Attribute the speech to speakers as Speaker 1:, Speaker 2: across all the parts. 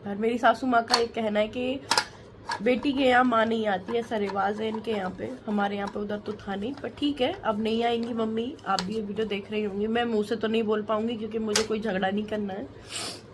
Speaker 1: और मेरी सासू माँ का एक कहना है कि बेटी के यहाँ माँ नहीं आती, ऐसा रिवाज है इनके यहाँ पे। हमारे यहाँ पे उधर तो था नहीं, पर ठीक है, अब नहीं आएंगी मम्मी। आप भी ये वीडियो देख रही होंगी, मैं मुंह से तो नहीं बोल पाऊंगी क्योंकि मुझे कोई झगड़ा नहीं करना है।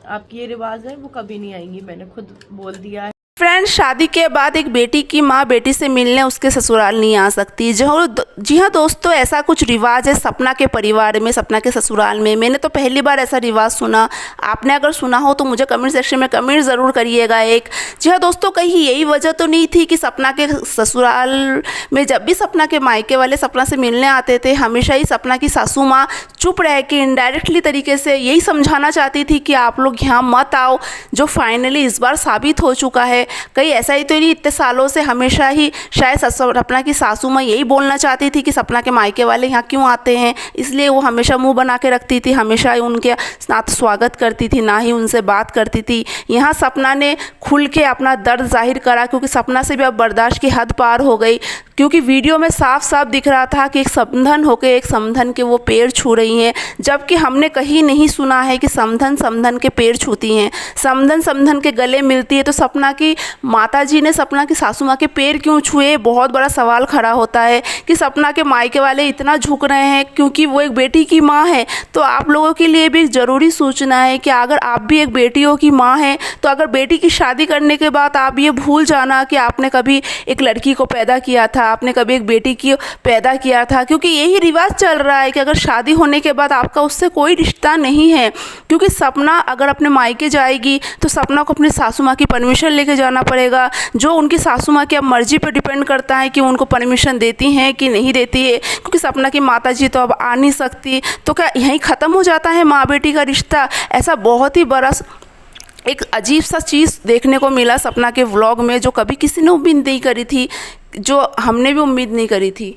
Speaker 1: आपकी ये रिवाज है, वो कभी नहीं आएंगी, मैंने खुद बोल दिया है।
Speaker 2: फ्रेंड्स, शादी के बाद एक बेटी की माँ बेटी से मिलने उसके ससुराल नहीं आ सकती। जी हाँ दोस्तों, ऐसा कुछ रिवाज है सपना के परिवार में, सपना के ससुराल में। मैंने तो पहली बार ऐसा रिवाज सुना। आपने अगर सुना हो तो मुझे कमेंट सेक्शन में कमेंट ज़रूर करिएगा एक। जी हाँ दोस्तों, कहीं यही वजह तो नहीं थी कि सपना के ससुराल में जब भी सपना के मायके वाले सपना से मिलने आते थे, हमेशा ही सपना की सासू माँ चुप रह के इनडायरेक्टली तरीके से यही समझाना चाहती थी कि आप लोग यहाँ मत आओ, जो फाइनली इस बार साबित हो चुका है। कहीं ऐसा ही तो नहीं, इतने सालों से हमेशा ही शायद सपना की सासू माँ यही बोलना चाहती थी कि सपना के मायके वाले यहाँ क्यों आते हैं, इसलिए वो हमेशा मुंह बना के रखती थी, हमेशा ही उनके ना तो स्वागत करती थी ना ही उनसे बात करती थी। यहाँ सपना ने खुल के अपना दर्द जाहिर करा, क्योंकि सपना से भी अब बर्दाश्त की हद पार हो गई, क्योंकि वीडियो में साफ साफ दिख रहा था कि एक समधन होकर एक समधन के वो पैर छू रही हैं, जबकि हमने कहीं नहीं सुना है कि समधन समधन के पैर छूती हैं। समधन समधन के गले मिलती है, तो सपना की माताजी ने सपना की सासू माँ के पैर क्यों छुए? बहुत बड़ा सवाल खड़ा होता है कि सपना के मायके वाले इतना झुक रहे हैं क्योंकि वो एक बेटी की माँ है। तो आप लोगों के लिए भी ज़रूरी सूचना है कि अगर आप भी एक बेटियों की माँ हैं, तो अगर बेटी की शादी करने के बाद आप ये भूल जाना कि आपने कभी एक लड़की को पैदा किया था, आपने कभी एक बेटी की पैदा किया था, क्योंकि यही रिवाज चल रहा है कि अगर शादी होने के बाद आपका उससे कोई रिश्ता नहीं है। क्योंकि सपना अगर अपने मायके जाएगी तो सपना को अपनी सासू माँ की परमिशन लेके जाना पड़ेगा, जो उनकी सासू माँ की अब मर्जी पर डिपेंड करता है कि उनको परमिशन देती हैं कि नहीं देती है, क्योंकि सपना की माताजी तो अब आ नहीं सकती। तो क्या यहीं ख़त्म हो जाता है माँ बेटी का रिश्ता? ऐसा बहुत ही बड़ा एक अजीब सा चीज़ देखने को मिला सपना के व्लॉग में, जो कभी किसी ने उम्मीद नहीं करी थी, जो हमने भी उम्मीद नहीं करी थी।